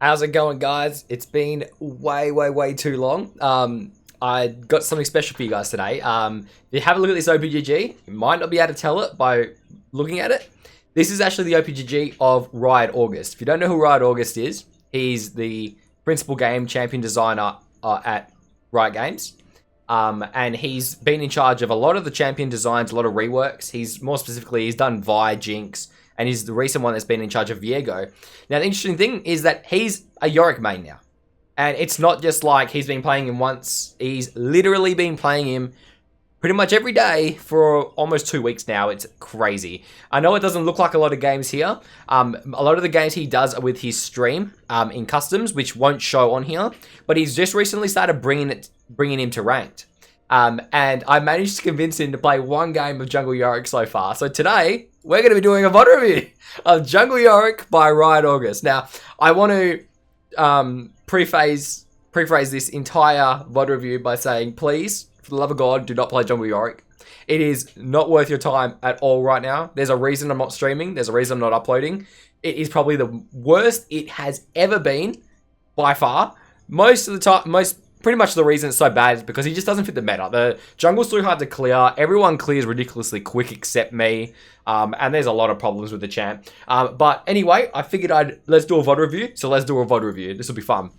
How's it going, guys? It's been way too long. I got something special for you guys today. If you have a look at this OPGG, you might not be able to tell it by looking at it. This is actually the OPGG of Riot August. If you don't know who Riot August is, he's the principal game champion designer at Riot Games. And he's been in charge of a lot of the champion designs, a lot of reworks. He's done Vi, Jinx, and he's the recent one that's been in charge of Viego. Now, the interesting thing is that he's a Yorick main now. And it's not just like he's been playing him once. He's literally been playing him pretty much every day for almost 2 weeks now. It's crazy. I know it doesn't look like a lot of games here. A lot of the games he does are with his stream in customs, which won't show on here. But he's just recently started bringing him to ranked. And I managed to convince him to play one game of Jungle Yorick so far. So today, we're going to be doing a VOD review of Jungle Yorick by Riot August. Now, I want to preface this entire VOD review by saying, please, for the love of God, do not play Jungle Yorick. It is not worth your time at all right now. There's a reason I'm not streaming. There's a reason I'm not uploading. It is probably the worst it has ever been, by far. Pretty much the reason it's so bad is because he just doesn't fit the meta. The jungle's too hard to clear. Everyone clears ridiculously quick except me. And there's a lot of problems with the champ. But anyway, I figured let's do a VOD review. So let's do a VOD review. This will be fun.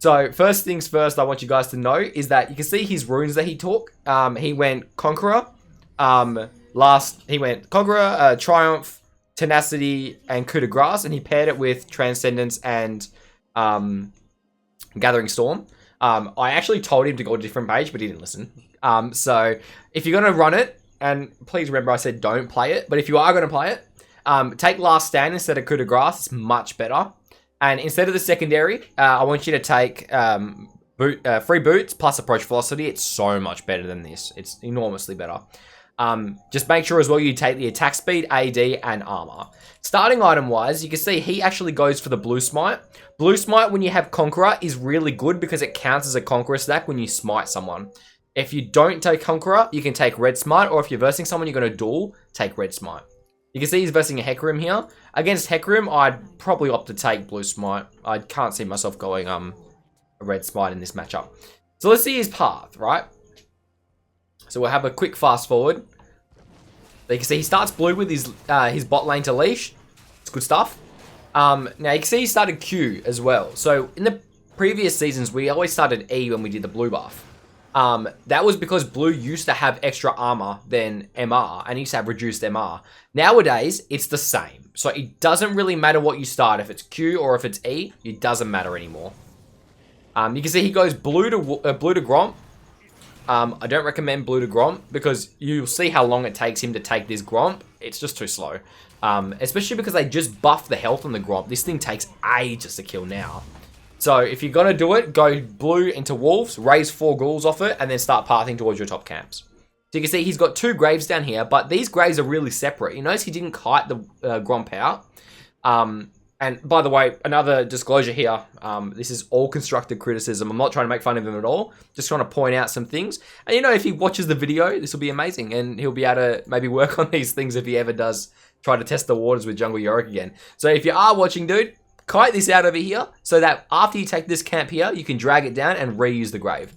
So first things first, I want you guys to know is that you can see his runes that he took. He went Conqueror. He went Conqueror, Triumph, Tenacity, and Coup de Grace. And he paired it with Transcendence and Gathering Storm. I actually told him to go to a different page, but he didn't listen. So if you're going to run it, and please remember I said don't play it, but if you are going to play it, take Last Stand instead of Coup de Grace. It's much better. And instead of the secondary, I want you to take Free Boots plus Approach Velocity. It's so much better than this. It's enormously better. Just make sure as well you take the attack speed, AD, and armor. Starting item-wise, you can see he actually goes for the Blue Smite. Blue Smite, when you have Conqueror, is really good because it counts as a Conqueror stack when you smite someone. If you don't take Conqueror, you can take Red Smite, or if you're versing someone you're going to duel, take Red Smite. You can see he's versing a Hecarim here. Against Hecarim, I'd probably opt to take Blue Smite. I can't see myself going a Red Smite in this matchup. So let's see his path, right? So we'll have a quick fast forward. You can see he starts blue with his bot lane to leash. It's good stuff. Now you can see he started Q as well. So in the previous seasons, we always started E when we did the blue buff. That was because blue used to have extra armor than MR and used to have reduced MR. Nowadays, it's the same. So it doesn't really matter what you start. If it's Q or if it's E, it doesn't matter anymore. You can see he goes blue to Gromp. I don't recommend blue to Gromp because you'll see how long it takes him to take this Gromp. It's just too slow. Especially because they just buff the health on the Gromp. This thing takes ages to kill now. So if you're going to do it, go blue into Wolves, raise 4 ghouls off it, and then start pathing towards your top camps. So you can see he's got 2 graves down here, but these graves are really separate. You notice he didn't kite the Gromp out. And by the way, another disclosure here, this is all constructive criticism. I'm not trying to make fun of him at all. Just trying to point out some things. And you know, if he watches the video, this will be amazing. And he'll be able to maybe work on these things if he ever does try to test the waters with Jungle Yorick again. So if you are watching, dude, kite this out over here so that after you take this camp here, you can drag it down and reuse the grave.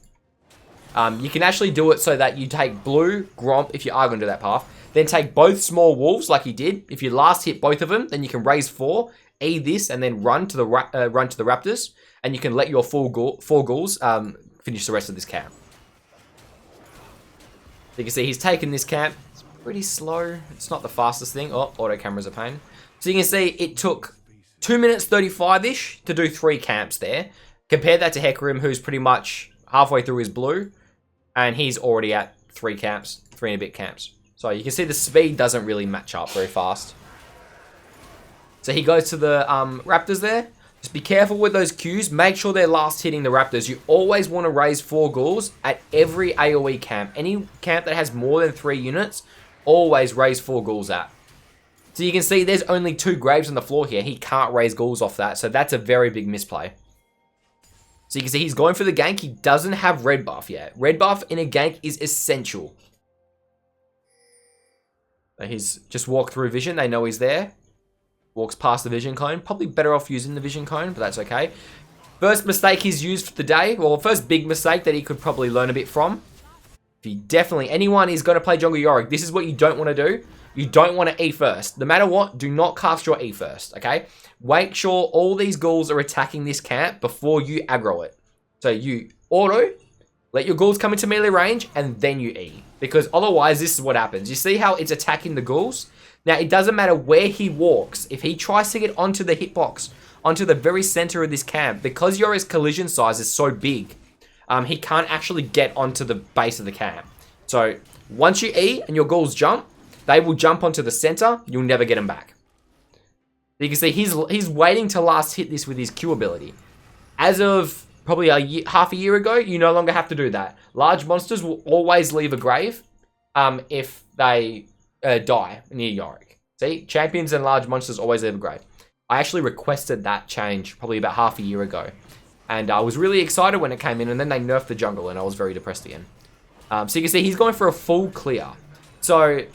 You can actually do it so that you take blue, Gromp, if you are going to do that path. Then take both small wolves like he did. If you last hit both of them, then you can raise 4. E this and then run to the raptors, and you can let your 4 ghouls finish the rest of this camp. You can see he's taken this camp. It's pretty slow. It's not the fastest thing. Oh, auto camera's a pain. So you can see it took 2 minutes 35-ish to do 3 camps there. Compare that to Hecarim, who's pretty much halfway through his blue, and he's already at 3 camps, 3 and a bit camps. So you can see the speed doesn't really match up very fast. So he goes to the raptors there. Just be careful with those Qs. Make sure they're last hitting the raptors. You always want to raise 4 ghouls at every AoE camp. Any camp that has more than 3 units, always raise 4 ghouls at. So you can see there's only 2 graves on the floor here. He can't raise ghouls off that. So that's a very big misplay. So you can see he's going for the gank. He doesn't have red buff yet. Red buff in a gank is essential. So he's just walked through vision. They know he's there. Walks past the vision cone. Probably better off using the vision cone, but that's okay. First mistake he's used for the day. Well, first big mistake that he could probably learn a bit from. If you definitely, anyone is going to play jungle Yorick, this is what you don't want to do. You don't want to E first. No matter what, do not cast your E first, okay? Make sure all these ghouls are attacking this camp before you aggro it. So you auto, let your ghouls come into melee range, and then you E. Because otherwise, this is what happens. You see how it's attacking the ghouls? Now, it doesn't matter where he walks. If he tries to get onto the hitbox, onto the very center of this camp, because Yorick's collision size is so big, he can't actually get onto the base of the camp. So once you E and your ghouls jump, they will jump onto the center. You'll never get them back. You can see he's waiting to last hit this with his Q ability. As of probably half a year ago, you no longer have to do that. Large monsters will always leave a grave if they die near Yorick. See, champions and large monsters always leave a grave. I actually requested that change probably about half a year ago. And I was really excited when it came in, and then they nerfed the jungle, and I was very depressed again. So you can see he's going for a full clear. So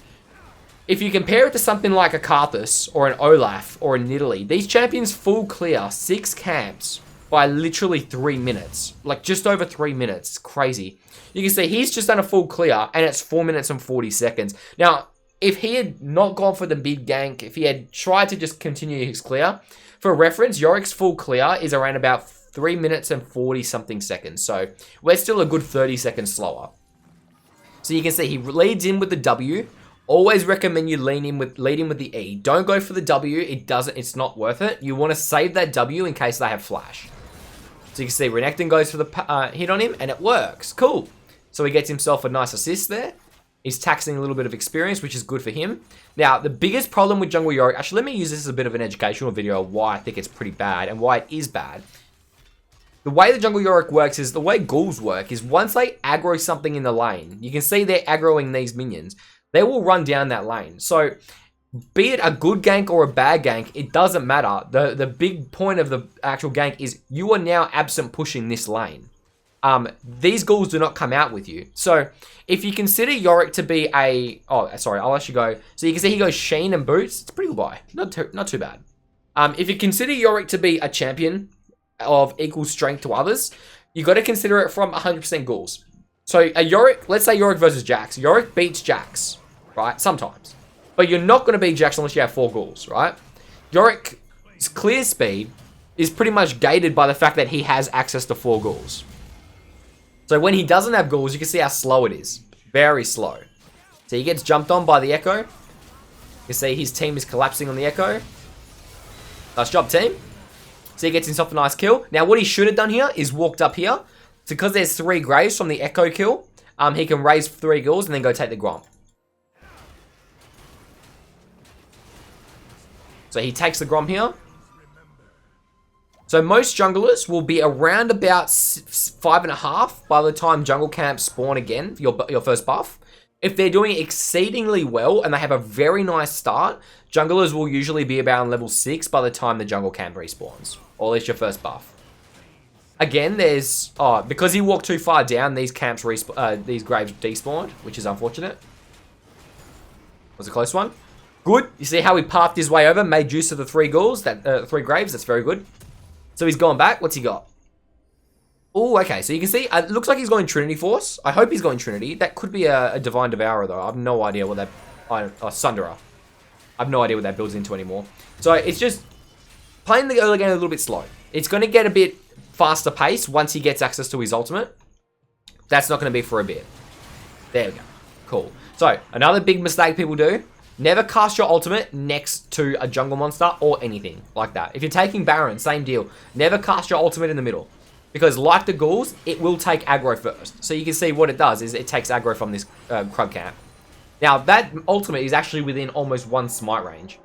if you compare it to something like a Karthus or an Olaf or a Nidalee, these champions full clear 6 camps by literally 3 minutes. Like just over 3 minutes. It's crazy. You can see he's just done a full clear and it's 4 minutes and 40 seconds. Now, if he had not gone for the big gank, if he had tried to just continue his clear, for reference, Yorick's full clear is around about 3 minutes and 40 something seconds. So we're still a good 30 seconds slower. So you can see he leads in with the W. Always recommend you lead in with the E. Don't go for the W. It's not worth it. You want to save that W in case they have flash. So you can see Renekton goes for the hit on him and it works. Cool. So he gets himself a nice assist there. He's taxing a little bit of experience, which is good for him. Now, the biggest problem with jungle Yorick, actually, let me use this as a bit of an educational video of why I think it's pretty bad and why it is bad. The way the jungle Yorick works is, the way ghouls work is once they aggro something in the lane, you can see they're aggroing these minions. They will run down that lane. So, be it a good gank or a bad gank, it doesn't matter. The big point of the actual gank is you are now absent pushing this lane. These ghouls do not come out with you. So, if you consider Yorick to be a... Oh, sorry, I'll actually go... So, you can see he goes Sheen and Boots. It's a pretty good buy. Not too bad. If you consider Yorick to be a champion of equal strength to others, you got to consider it from 100% ghouls. So a Yorick, let's say Yorick versus Jax. Yorick beats Jax, right? Sometimes. But you're not going to beat Jax unless you have 4 ghouls, right? Yorick's clear speed is pretty much gated by the fact that he has access to 4 ghouls. So when he doesn't have ghouls, you can see how slow it is. Very slow. So he gets jumped on by the Echo. You can see his team is collapsing on the Echo. Nice job, team. So he gets himself a nice kill. Now, what he should have done here is walked up here. So because there's 3 graves from the Echo kill, he can raise 3 ghouls and then go take the Gromp. So he takes the Gromp here. So most junglers will be around about 5.5 by the time jungle camps spawn again, your first buff. If they're doing exceedingly well and they have a very nice start, junglers will usually be about level 6 by the time the jungle camp respawns. Or at least your first buff. Again, there's... Oh, because he walked too far down, these camps these graves despawned, which is unfortunate. Was a close one. Good. You see how he pathed his way over, made use of the 3 ghouls, 3 graves. That's very good. So he's gone back. What's he got? Oh, okay. So you can see, it looks like he's going Trinity Force. I hope he's going Trinity. That could be a Divine Devourer, though. I have no idea what that... Sunderer. I have no idea what that builds into anymore. So it's just playing the early game a little bit slow. It's going to get a bit faster pace once he gets access to his ultimate. That's not going to be for a bit. There we go. Cool. So, another big mistake people do. Never cast your ultimate next to a jungle monster or anything like that. If you're taking Baron, same deal. Never cast your ultimate in the middle. Because like the ghouls, it will take aggro first. So you can see what it does is it takes aggro from this Krug camp. Now, that ultimate is actually within almost 1 smite range.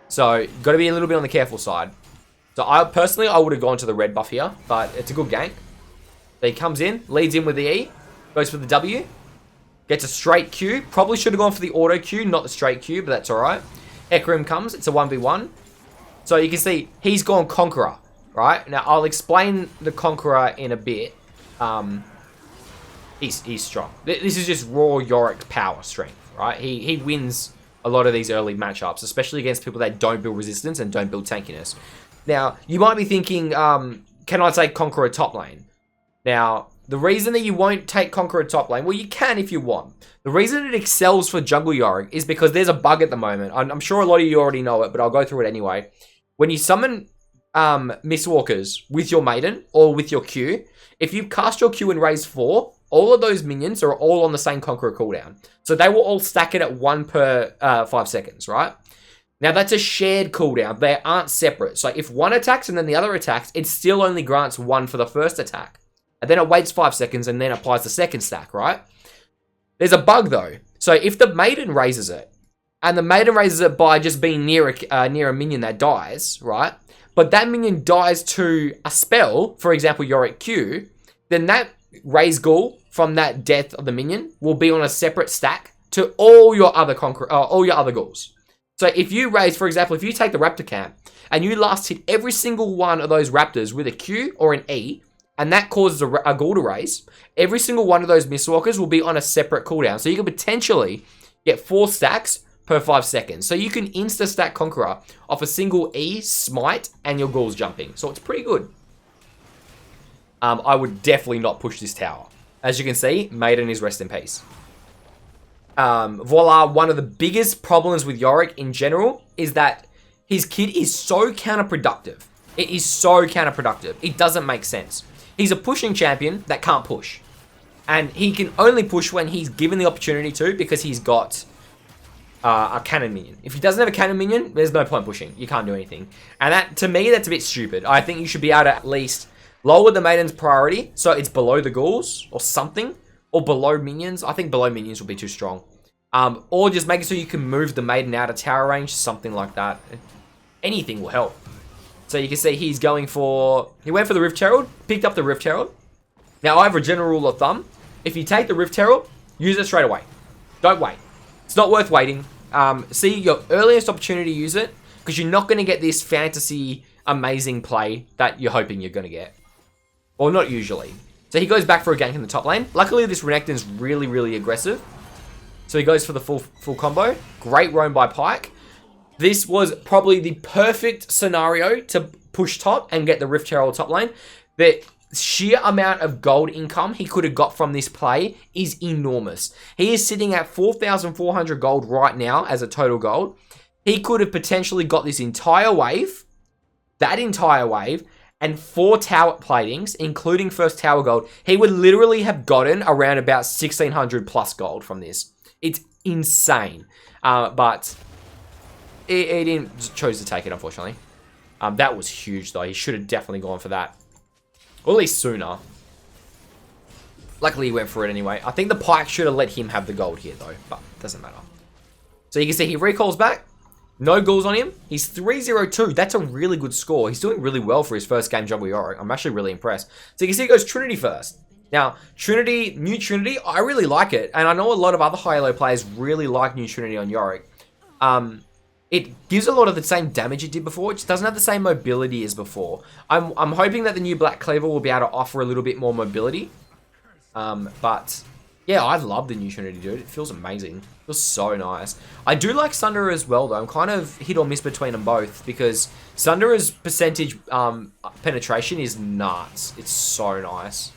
So, you've got to be a little bit on the careful side. So, I would have gone to the red buff here, but it's a good gank. So, he comes in, leads in with the E, goes for the W, gets a straight Q. Probably should have gone for the auto Q, not the straight Q, but that's alright. Ekrim comes, it's a 1v1. So, you can see he's gone Conqueror, right? Now, I'll explain the Conqueror in a bit. He's strong. This is just raw Yorick power strength, right? He wins a lot of these early matchups, especially against people that don't build resistance and don't build tankiness. Now, you might be thinking, can I take Conqueror top lane? Now, the reason that you won't take Conqueror top lane, well, you can if you want. The reason it excels for jungle Yorick is because there's a bug at the moment. I'm sure a lot of you already know it, but I'll go through it anyway. When you summon Mistwalkers with your Maiden or with your Q, if you cast your Q and raise 4, all of those minions are all on the same Conqueror cooldown. So they will all stack it at 1 per 5 seconds, right? Now, that's a shared cooldown. They aren't separate. So if one attacks and then the other attacks, it still only grants 1 for the first attack. And then it waits 5 seconds and then applies the second stack, right? There's a bug, though. So if the Maiden raises it, and the Maiden raises it by just being near a minion that dies, right? But that minion dies to a spell, for example, Yorick Q, then that raise ghoul from that death of the minion will be on a separate stack to all your other ghouls. So if you raise, for example, if you take the Raptor camp and you last hit every single one of those Raptors with a Q or an E, and that causes a ghoul to raise, every single one of those Mistwalkers will be on a separate cooldown. So you can potentially get 4 stacks per 5 seconds. So you can insta-stack Conqueror off a single E, Smite, and your ghouls jumping. So it's pretty good. I would definitely not push this tower. As you can see, Maiden is rest in peace. Voila, one of the biggest problems with Yorick in general is that his kit is so counterproductive. It is so counterproductive. It doesn't make sense. He's a pushing champion that can't push. And he can only push when he's given the opportunity to because he's got a cannon minion. If he doesn't have a cannon minion, there's no point pushing. You can't do anything. And that, to me, that's a bit stupid. I think you should be able to at least lower the Maiden's priority so it's below the ghouls or something. Or below minions. I think below minions will be too strong. Or just make it so you can move the Maiden out of tower range. Something like that. Anything will help. So you can see he's going for... He went for the Rift Herald. Picked up the Rift Herald. Now, I have a general rule of thumb. If you take the Rift Herald, use it straight away. Don't wait. It's not worth waiting. See your earliest opportunity to use it. Because you're not going to get this fantasy amazing play that you're hoping you're going to get. Or not usually. So he goes back for a gank in the top lane. Luckily, this Renekton's really, really aggressive. So he goes for the full combo. Great roam by Pyke. This was probably the perfect scenario to push top and get the Rift Herald top lane. The sheer amount of gold income he could have got from this play is enormous. He is sitting at 4,400 gold right now as a total gold. He could have potentially got this entire wave, and 4 tower platings, including first tower gold. He would literally have gotten around about 1,600 plus gold from this. It's insane. But he didn't chose to take it, unfortunately. That was huge, though. He should have definitely gone for that. Or at least sooner. Luckily, he went for it anyway. I think the Pyke should have let him have the gold here, though. But it doesn't matter. So you can see he recalls back. No ghouls on him. He's 3-0-2. That's a really good score. He's doing really well for his first game jungle Yorick. I'm actually really impressed. So you can see he goes Trinity first. Now, Trinity, new Trinity, I really like it. And I know a lot of other high elo players really like new Trinity on Yorick. It gives a lot of the same damage it did before. It just doesn't have the same mobility as before. I'm hoping that the new Black Cleaver will be able to offer a little bit more mobility. But yeah, I love the new Trinity, dude. It feels amazing. It feels so nice. I do like Sunderer as well, though. I'm kind of hit or miss between them both because Sunderer's percentage penetration is nuts. It's so nice.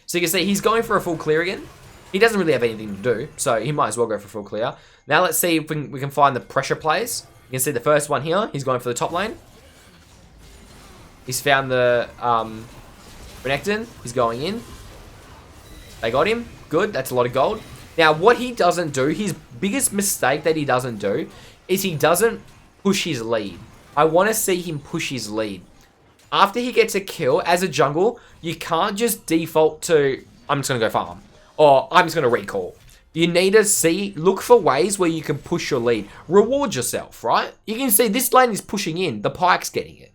So you can see he's going for a full clear again. He doesn't really have anything to do, so he might as well go for full clear. Now let's see if we can find the pressure plays. You can see the first one here. He's going for the top lane. He's found the Renekton. He's going in. They got him. Good. That's a lot of gold. Now, what he doesn't do, his biggest mistake that he doesn't do, is he doesn't push his lead. I want to see him push his lead. After he gets a kill, as a jungle, you can't just default to, I'm just going to go farm. Or, I'm just going to recall. You need to look for ways where you can push your lead. Reward yourself, right? You can see this lane is pushing in. The Pyke's getting it.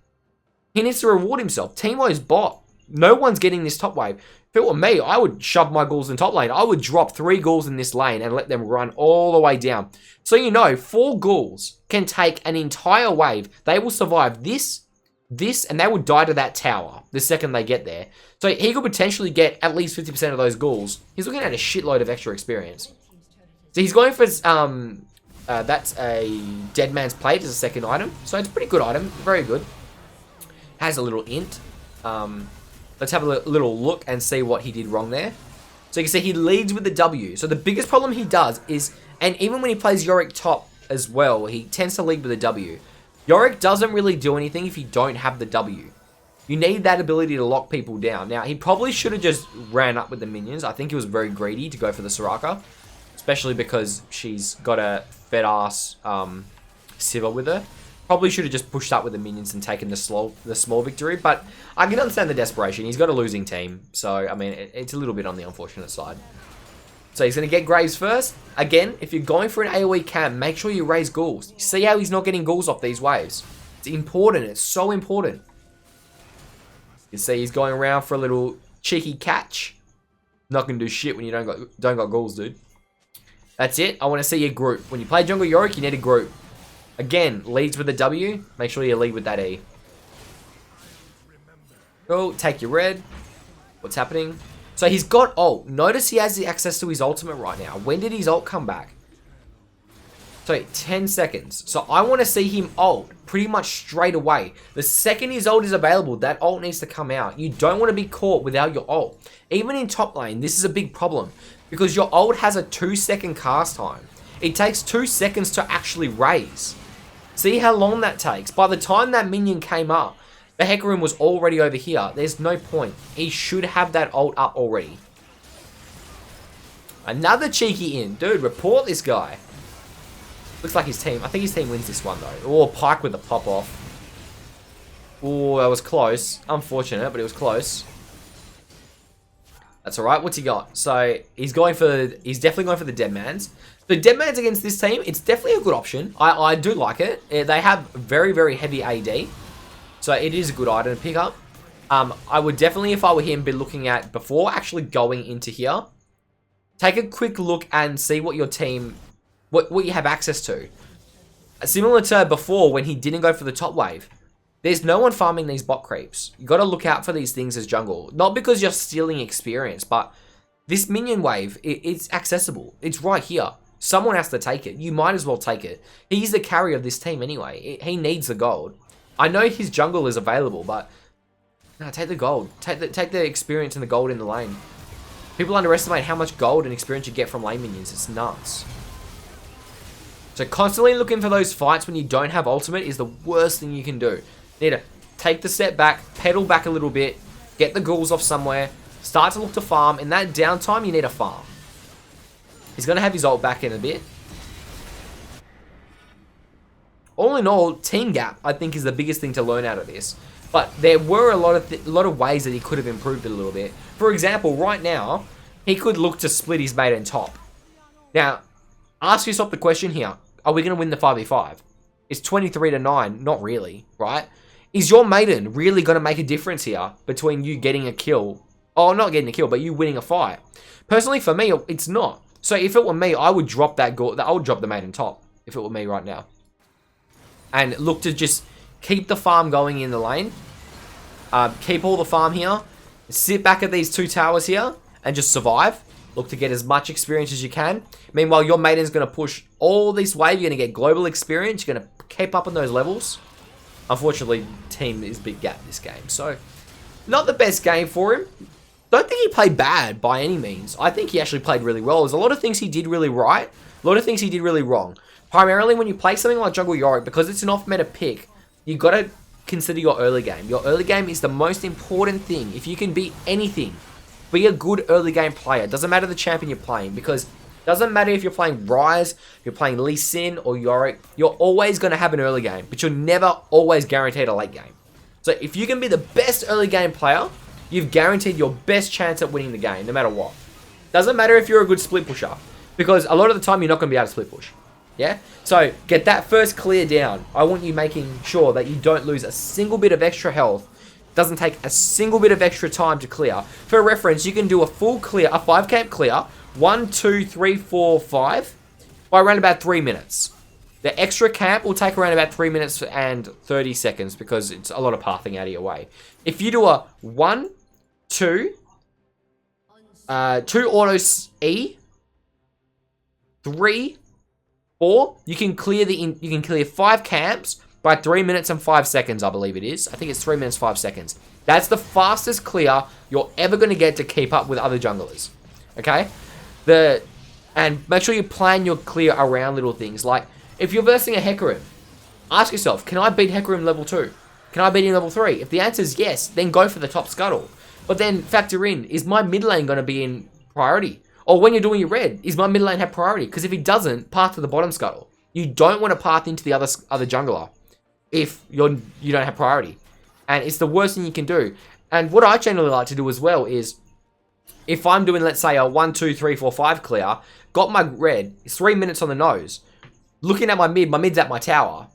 He needs to reward himself. Teemo's bot. No one's getting this top wave. If it were me, I would shove my ghouls in top lane. I would drop 3 ghouls in this lane and let them run all the way down. So you know, 4 ghouls can take an entire wave. They will survive this, and they will die to that tower the second they get there. So he could potentially get at least 50% of those ghouls. He's looking at a shitload of extra experience. So he's going for That's a Dead Man's Plate as a second item. So it's a pretty good item. Very good. Has a little int. Let's have a little look and see what he did wrong there. So you can see he leads with the W. So the biggest problem he does is, and even when he plays Yorick top as well, he tends to lead with the W. Yorick doesn't really do anything if you don't have the W. You need that ability to lock people down. Now, he probably should have just ran up with the minions. I think he was very greedy to go for the Soraka, especially because she's got a fed-ass Sivir with her. Probably should have just pushed up with the minions and taken the small victory, but I can understand the desperation. He's got a losing team, so, I mean, it's a little bit on the unfortunate side. So he's going to get Graves first. Again, if you're going for an AoE camp, make sure you raise ghouls. See how he's not getting ghouls off these waves. It's important. It's so important. You see he's going around for a little cheeky catch. Not going to do shit when you don't got ghouls, dude. That's it. I want to see your group. When you play jungle Yorick, you need a group. Again, leads with a W. Make sure you lead with that E. Cool. Take your red. What's happening? So he's got ult. Notice he has the access to his ultimate right now. When did his ult come back? So 10 seconds. So I want to see him ult pretty much straight away. The second his ult is available, that ult needs to come out. You don't want to be caught without your ult. Even in top lane, this is a big problem because your ult has a 2-second cast time. It takes 2 seconds to actually raise. See how long that takes. By the time that minion came up, the Hecarim was already over here. There's no point. He should have that ult up already. Another cheeky in. Dude, report this guy. Looks like his team. I think his team wins this one, though. Oh, Pike with the pop-off. Oh, that was close. Unfortunate, but it was close. That's alright. What's he got? So, he's definitely going for the Deadmans. The Deadmans against this team, it's definitely a good option. I do like it. They have very, very heavy AD. So, it is a good item to pick up. I would definitely, if I were him, be looking at, before actually going into here, take a quick look and see what your team, what you have access to. Similar to before when he didn't go for the top wave. There's no one farming these bot creeps. You got to look out for these things as jungle. Not because you're stealing experience, but this minion wave, it's accessible. It's right here. Someone has to take it. You might as well take it. He's the carry of this team anyway. He needs the gold. I know his jungle is available, but no, take the gold. Take the experience and the gold in the lane. People underestimate how much gold and experience you get from lane minions. It's nuts. So constantly looking for those fights when you don't have ultimate is the worst thing you can do. You need to take the step back, pedal back a little bit, get the ghouls off somewhere, start to look to farm. In that downtime, you need to farm. He's going to have his ult back in a bit. All in all, team gap, I think, is the biggest thing to learn out of this. But there were a lot of ways that he could have improved it a little bit. For example, right now, he could look to split his mate and top. Now, ask yourself the question here. Are we going to win the 5v5? It's 23-9. Not really, right? Is your maiden really going to make a difference here between you getting a kill? Oh, not getting a kill, but you winning a fight. Personally, for me, it's not. So if it were me, I would drop that I would drop the maiden top if it were me right now. And look to just keep the farm going in the lane. Keep all the farm here. Sit back at these 2 towers here and just survive. Look to get as much experience as you can. Meanwhile, your maiden's going to push all this wave. You're going to get global experience. You're going to keep up on those levels. Unfortunately, team is big gap this game. So, not the best game for him. Don't think he played bad by any means. I think he actually played really well. There's a lot of things he did really right. A lot of things he did really wrong. Primarily when you play something like Jungle Yorick, because it's an off-meta pick, you've got to consider your early game. Your early game is the most important thing. If you can beat anything, be a good early game player. It doesn't matter the champion you're playing, because it doesn't matter if you're playing Ryze, if you're playing Lee Sin or Yorick, you're always going to have an early game, but you're never always guaranteed a late game. So if you can be the best early game player, you've guaranteed your best chance at winning the game, no matter what. Doesn't matter if you're a good split pusher, because a lot of the time you're not going to be able to split push. Yeah? So get that first clear down. I want you making sure that you don't lose a single bit of extra health. Doesn't take a single bit of extra time to clear. For reference, you can do a full clear, a 5 camp clear, 1, 2, 3, 4, 5, by around about 3 minutes. The extra camp will take around about 3 minutes and 30 seconds because it's a lot of pathing out of your way. If you do a 1, 2, 2 auto E, 3, Or you can clear you can clear 5 camps by 3 minutes and 5 seconds, I believe it is. I think it's 3 minutes 5 seconds. That's the fastest clear you're ever going to get to keep up with other junglers. Okay? And make sure you plan your clear around little things. Like, if you're versing a Hecarim, ask yourself, can I beat Hecarim level 2? Can I beat him level 3? If the answer is yes, then go for the top scuttle. But then factor in, is my mid lane going to be in priority? Or when you're doing your red, is my mid lane have priority? Because if he doesn't, path to the bottom scuttle. You don't want to path into the other jungler if you don't have priority. And it's the worst thing you can do. And what I generally like to do as well is, if I'm doing, let's say, a 1, 2, 3, 4, 5 clear, got my red, it's 3 minutes on the nose, looking at my mid's at my tower,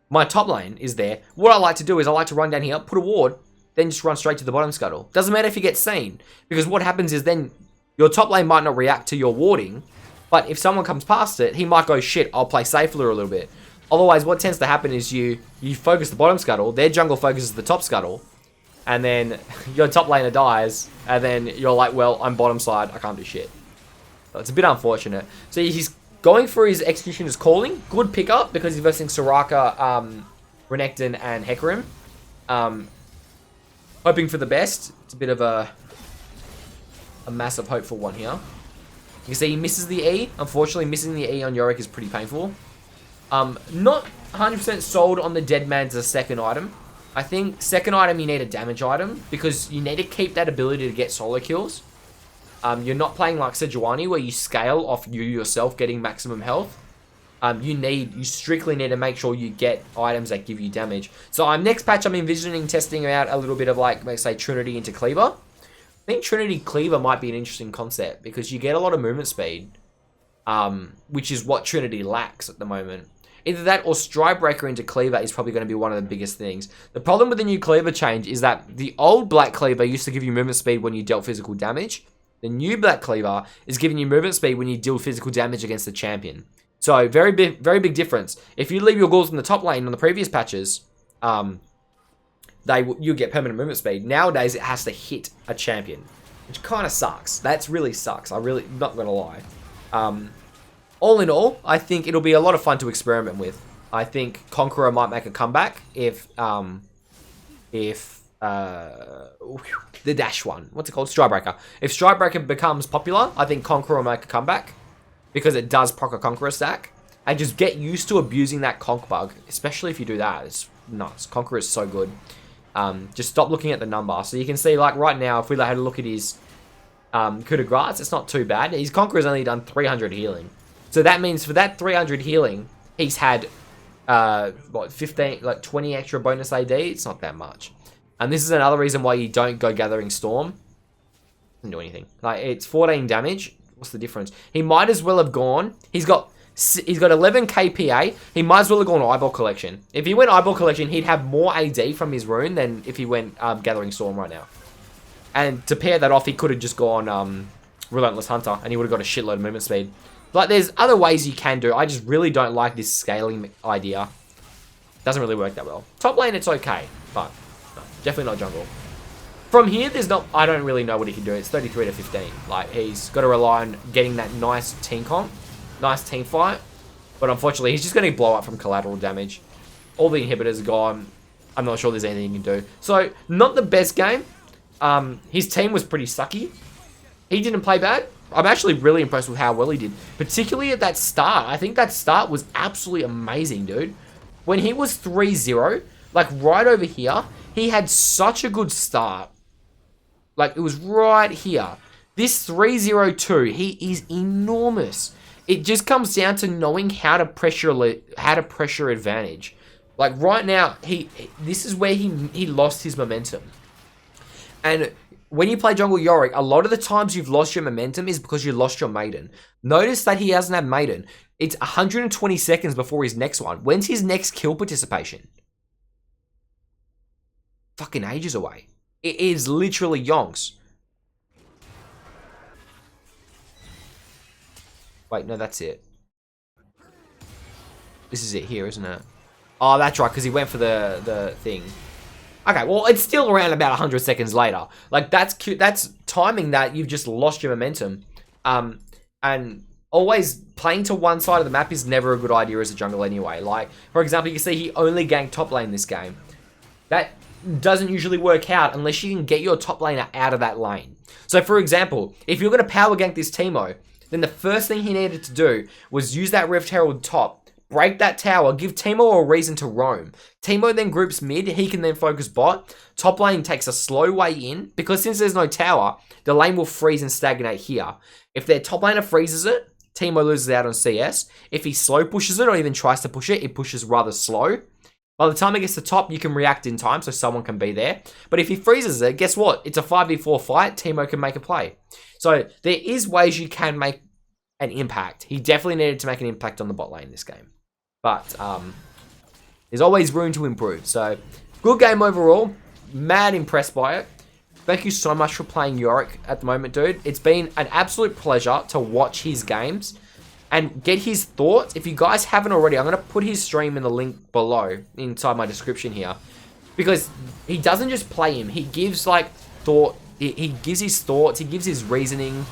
my top lane is there. What I like to do is I like to run down here, put a ward, then just run straight to the bottom scuttle. Doesn't matter if you get seen, because what happens is then your top lane might not react to your warding, but if someone comes past it, he might go, shit, I'll play safer a little bit. Otherwise, what tends to happen is you focus the bottom scuttle, their jungle focuses the top scuttle, and then your top laner dies, and then you're like, well, I'm bottom side, I can't do shit. So it's a bit unfortunate. So he's going for his Executioner's Calling. Good pickup, because he's versing Soraka, Renekton, and Hecarim. Hoping for the best. It's a bit of a massive hopeful one here. You can see he misses the E. Unfortunately, missing the E on Yorick is pretty painful. Not 100% sold on the Dead Man's as a second item. I think second item you need a damage item, because you need to keep that ability to get solo kills. You're not playing like Sejuani where you scale off you yourself getting maximum health. You strictly need to make sure you get items that give you damage. So next patch I'm envisioning testing out a little bit of, like, let's say, Trinity into Cleaver. I think Trinity Cleaver might be an interesting concept, because you get a lot of movement speed, which is what Trinity lacks at the moment. Either that or Stridebreaker into Cleaver is probably going to be one of the biggest things. The problem with the new Cleaver change is that the old Black Cleaver used to give you movement speed when you dealt physical damage. The new Black Cleaver is giving you movement speed when you deal physical damage against the champion. So very big difference. If you leave your ghouls in the top lane on the previous patches, you get permanent movement speed. Nowadays it has to hit a champion, which kind of sucks. That's really sucks. I'm not gonna lie. All in all, I think it'll be a lot of fun to experiment with. I think Conqueror might make a comeback if the dash one, what's it called? Stridebreaker. If Stridebreaker becomes popular, I think Conqueror will make a comeback, because it does proc a Conqueror stack. And just get used to abusing that conk bug, especially if you do that. It's nuts. Conqueror is so good. Just stop looking at the number. So you can see, like, right now, if we had a look at his coup de grace, it's not too bad. His Conqueror's only done 300 healing. So that means for that 300 healing, he's had, 15, like 20 extra bonus AD. It's not that much. And this is another reason why you don't go Gathering Storm. Doesn't do anything. Like, it's 14 damage. What's the difference? He might as well have gone. He's got 11 KPA. He might as well have gone Eyeball Collection. If he went Eyeball Collection, he'd have more AD from his rune than if he went Gathering Storm right now. And to pair that off, he could have just gone Relentless Hunter, and he would have got a shitload of movement speed. Like, there's other ways you can do. I just really don't like this scaling idea. Doesn't really work that well. Top lane, it's okay, but no, definitely not jungle. From here, I don't really know what he can do. It's 33 to 15. Like, he's got to rely on getting that nice team comp, nice team fight. But unfortunately, he's just going to blow up from collateral damage. All the inhibitors are gone. I'm not sure there's anything he can do. So, not the best game. His team was pretty sucky. He didn't play bad. I'm actually really impressed with how well he did. Particularly at that start. I think that start was absolutely amazing, dude. When he was 3-0, like right over here, he had such a good start. Like, it was right here. This 3-0-2, he is enormous. It just comes down to knowing how to pressure advantage. Like, right now, this is where he lost his momentum. And when you play jungle Yorick, a lot of the times you've lost your momentum is because you lost your maiden. Notice that he hasn't had maiden. It's 120 seconds before his next one. When's his next kill participation? Fucking ages away. It is literally yonks. Wait, no, that's it. This is it here, isn't it? Oh, that's right, because he went for the thing. Okay, well, it's still around about 100 seconds later. Like, that's cute. That's timing that you've just lost your momentum. And always playing to one side of the map is never a good idea as a jungle anyway. Like, for example, you can see he only ganked top lane this game. That doesn't usually work out unless you can get your top laner out of that lane. So, for example, if you're going to power gank this Teemo, then the first thing he needed to do was use that Rift Herald top, break that tower, give Teemo a reason to roam. Teemo then groups mid, he can then focus bot. Top lane takes a slow way in, because since there's no tower, the lane will freeze and stagnate here. If their top laner freezes it, Teemo loses out on CS. If he slow pushes it or even tries to push it, it pushes rather slow. By the time it gets to top, you can react in time, so someone can be there. But if he freezes it, guess what? It's a 5v4 fight. Teemo can make a play. So there is ways you can make an impact. He definitely needed to make an impact on the bot lane this game. But there's always room to improve. So good game overall. Mad impressed by it. Thank you so much for playing Yorick at the moment, dude. It's been an absolute pleasure to watch his games and get his thoughts. If you guys haven't already, I'm going to put his stream in the link below inside my description here. Because he doesn't just play him. He gives like thought. He gives his thoughts. He gives his reasoning.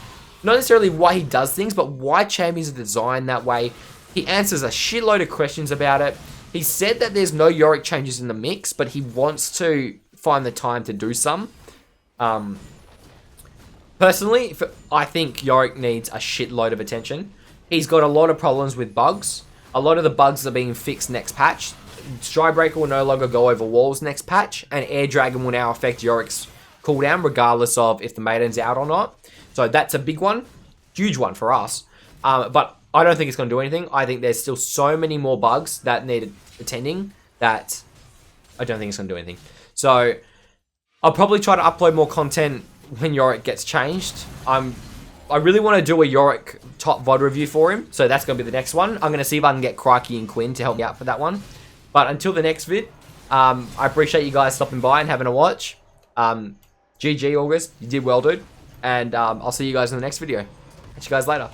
Not necessarily why he does things, but why champions are designed that way. He answers a shitload of questions about it. He said that there's no Yorick changes in the mix, but he wants to find the time to do some. Personally, I think Yorick needs a shitload of attention. He's got a lot of problems with bugs. A lot of the bugs are being fixed next patch. Strybreaker will no longer go over walls next patch, and Air Dragon will now affect Yorick's cooldown regardless of if the Maiden's out or not. So that's a big one. Huge one for us. But I don't think it's going to do anything. I think there's still so many more bugs that need attending that I don't think it's going to do anything. So I'll probably try to upload more content when Yorick gets changed. I really want to do a Yorick top VOD review for him, so that's going to be the next one. I'm going to see if I can get Crikey and Quinn to help me out for that one. But until the next vid, I appreciate you guys stopping by and having a watch. GG August, you did well, dude. And I'll see you guys in the next video. Catch you guys later.